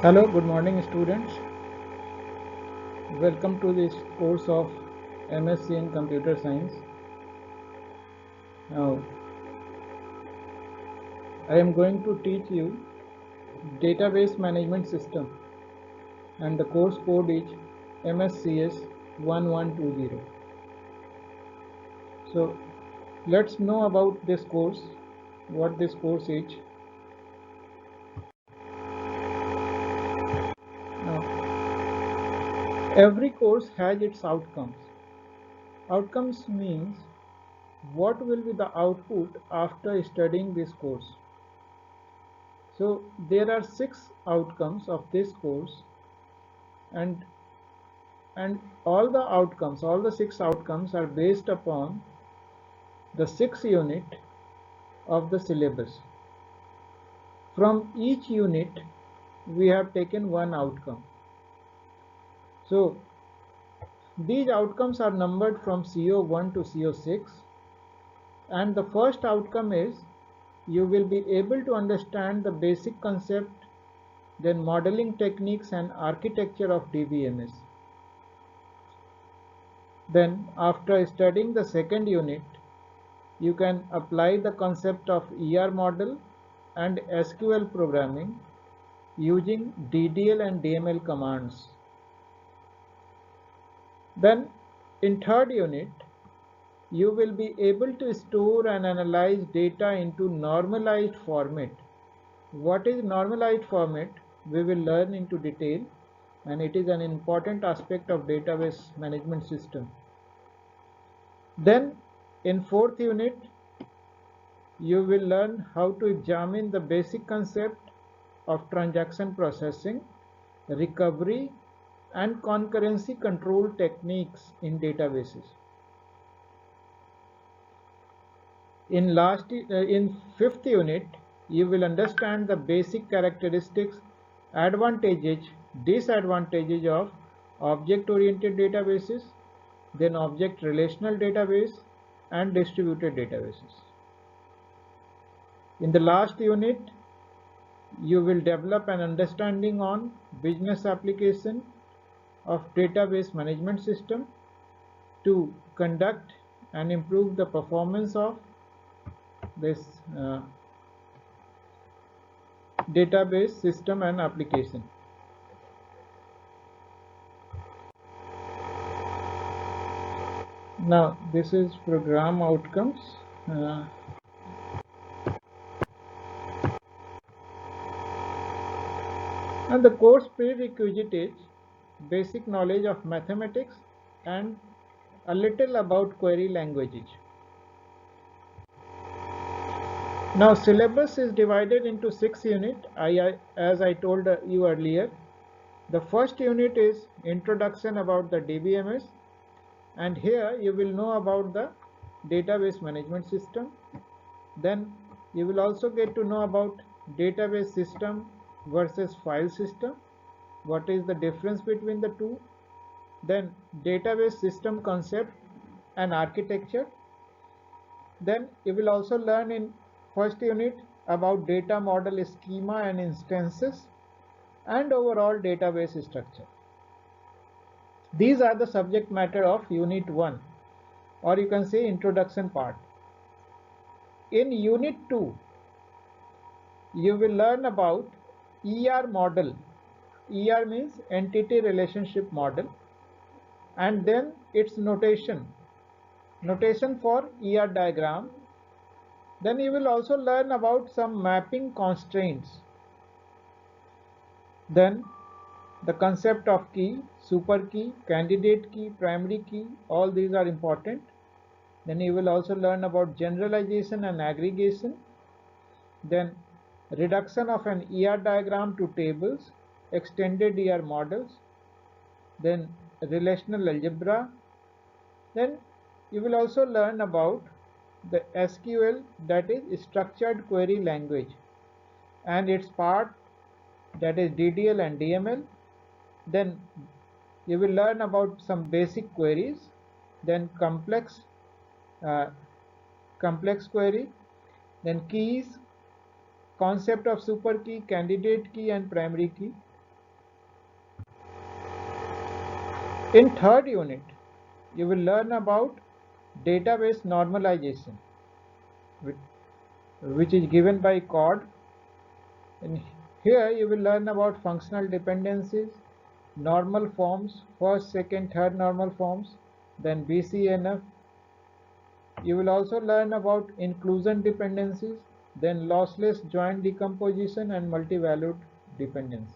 Hello, good morning students. Welcome to this course of MSc in Computer Science. Now, I am going to teach you Database Management System and the course code is MSCS 1120. So, let's know about this course, what this course is. Now, every course has its outcomes. Outcomes means what will be the output after studying this course. So there are 6 outcomes of this course, and all the 6 outcomes are based upon the 6th unit of the syllabus. From each unit we have taken one outcome. So these outcomes are numbered from CO1 to CO6, and the first outcome is you will be able to understand the basic concept, then modeling techniques and architecture of DBMS. Then after studying the second unit, you can apply the concept of ER model and SQL programming using DDL and DML commands. Then in third unit, you will be able to store and analyze data into normalized format. What is normalized format? We will learn into detail, and it is an important aspect of database management system. Then in fourth unit, you will learn how to examine the basic concept of transaction processing, recovery, and concurrency control techniques in databases. In fifth unit, you will understand the basic characteristics, advantages, disadvantages of object-oriented databases, then object relational database, and distributed databases. In the last unit, you will develop an understanding on business application of database management system to conduct and improve the performance of this database system and application. Now this is program outcomes. And the course prerequisite is basic knowledge of mathematics and a little about query languages. Now syllabus is divided into 6 units, as I told you earlier. The first unit is introduction about the DBMS, and here you will know about the database management system. Then you will also get to know about database system versus file system, what is the difference between the two. Then database system concept and architecture. Then you will also learn in first unit about data model schema and instances and overall database structure. These are the subject matter of unit 1, or you can say introduction part. In unit 2, you will learn about ER model. ER means entity relationship model, and then its notation for ER diagram. Then you will also learn about some mapping constraints. Then the concept of key, super key, candidate key, primary key, all these are important. Then you will also learn about generalization and aggregation. Then reduction of an ER diagram to tables, extended ER models, then relational algebra. Then you will also learn about the SQL, that is structured query language, and its part, that is DDL and DML. Then you will learn about some basic queries, then complex query, then keys, concept of super key, candidate key and primary key. In third unit, you will learn about database normalization, which is given by CORD. And here you will learn about functional dependencies, normal forms, first, second, third normal forms, then BCNF. You will also learn about inclusion dependencies, then lossless joint decomposition and multi-valued dependencies.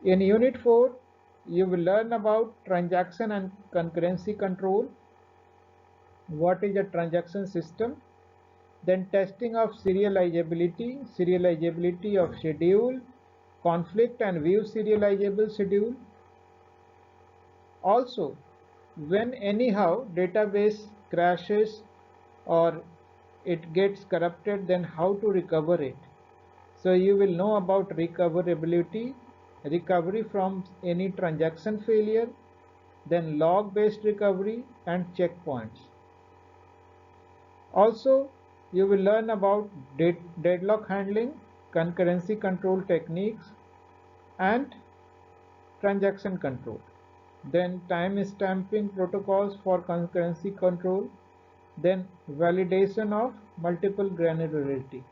In Unit 4, you will learn about transaction and concurrency control, what is a transaction system, then testing of serializability of schedule, conflict and view serializable schedule. Also, when anyhow database crashes or it gets corrupted, then how to recover it. So you will know about recoverability, recovery from any transaction failure, then log-based recovery and checkpoints. Also, you will learn about deadlock handling, concurrency control techniques, and transaction control. Then time stamping protocols for concurrency control, then validation of multiple granularity.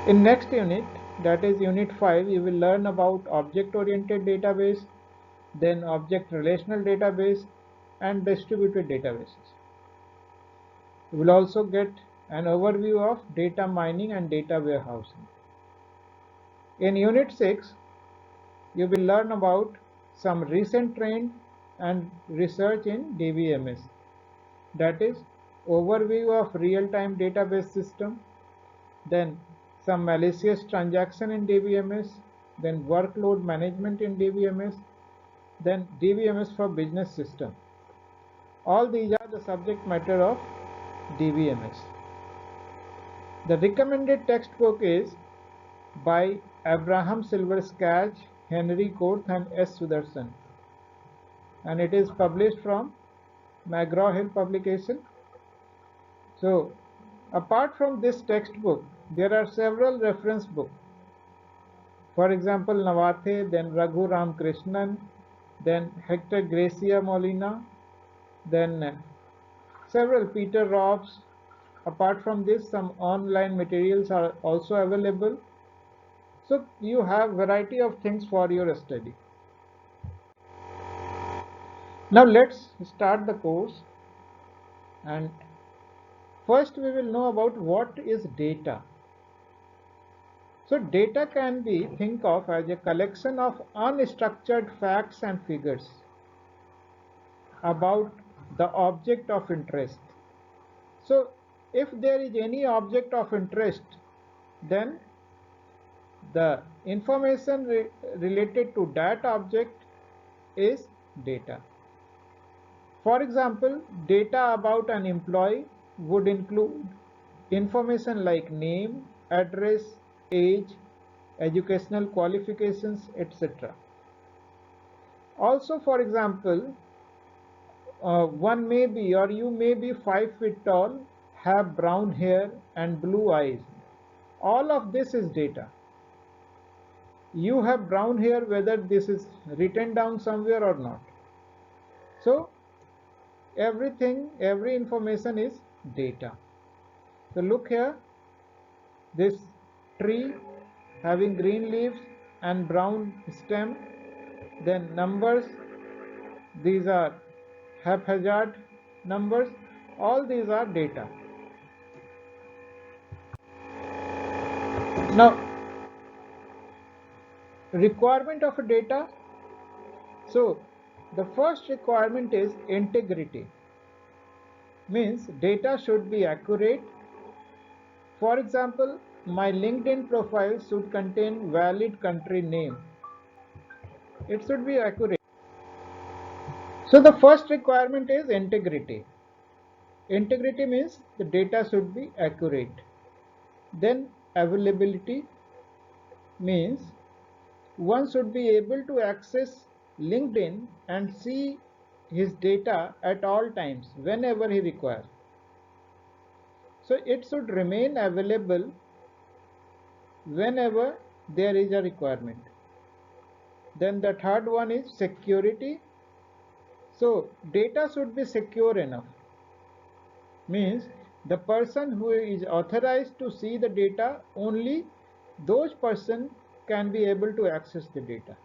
In next unit, that is unit 5, you will learn about object-oriented database, then object relational database, and distributed databases. You will also get an overview of data mining and data warehousing. In unit 6, you will learn about some recent trend and research in DBMS. That is overview of real-time database system, then some malicious transaction in DBMS, then workload management in DBMS, then DBMS for business system. All these are the subject matter of DBMS. The recommended textbook is by Abraham Silverskag, Henry Korth and S. Sudarshan, and it is published from McGraw-Hill publication. So, apart from this textbook, there are several reference books. For example, Navathe, then Raghu Ramkrishnan, then Hector Gracia Molina, then several Peter Robs. Apart from this, some online materials are also available. So you have variety of things for your study. Now let's start the course, and first we will know about what is data. So data can be think of as a collection of unstructured facts and figures about the object of interest. So if there is any object of interest, then the information related to that object is data. For example, data about an employee would include information like name, address, age, educational qualifications, etc. Also, for example, one may be or you may be 5 feet tall, have brown hair and blue eyes. All of this is data. You have brown hair whether this is written down somewhere or not. So everything, every information is data. So look here, this tree having green leaves and brown stem, then numbers, these are haphazard numbers, all these are data. Now, requirement of data. So the first requirement is integrity. Means data should be accurate. For example, my LinkedIn profile should contain valid country name. It should be accurate. So the first requirement is integrity. Integrity means the data should be accurate. Then availability means one should be able to access LinkedIn and see his data at all times whenever he requires. So it should remain available whenever there is a requirement. Then the third one is security. So data should be secure enough. Means the person who is authorized to see the data, only those person can be able to access the data.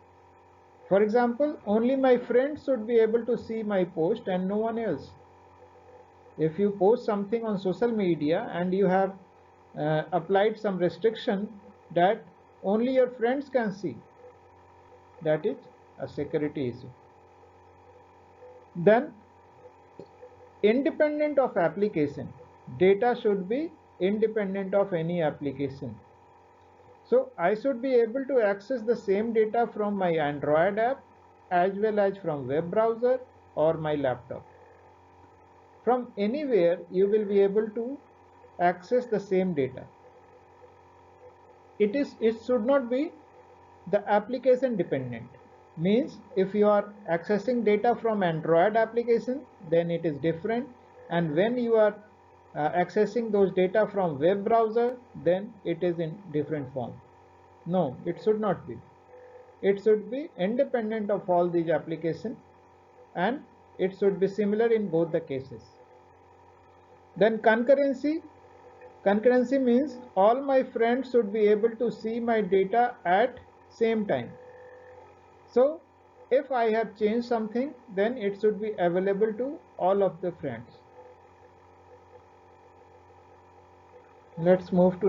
For example, only my friends should be able to see my post and no one else. If you post something on social media and you have applied some restriction that only your friends can see, that is a security issue. Then independent of application, data should be independent of any application. So I should be able to access the same data from my Android app as well as from web browser or my laptop. From anywhere you will be able to access the same data. It should not be the application dependent. Means if you are accessing data from Android application, then it is different, and when you are accessing those data from web browser, then it is in different form. No, it should not be. It should be independent of all these applications, and it should be similar in both the cases. Then concurrency. Concurrency means all my friends should be able to see my data at same time. So if I have changed something, then it should be available to all of the friends. Let's move to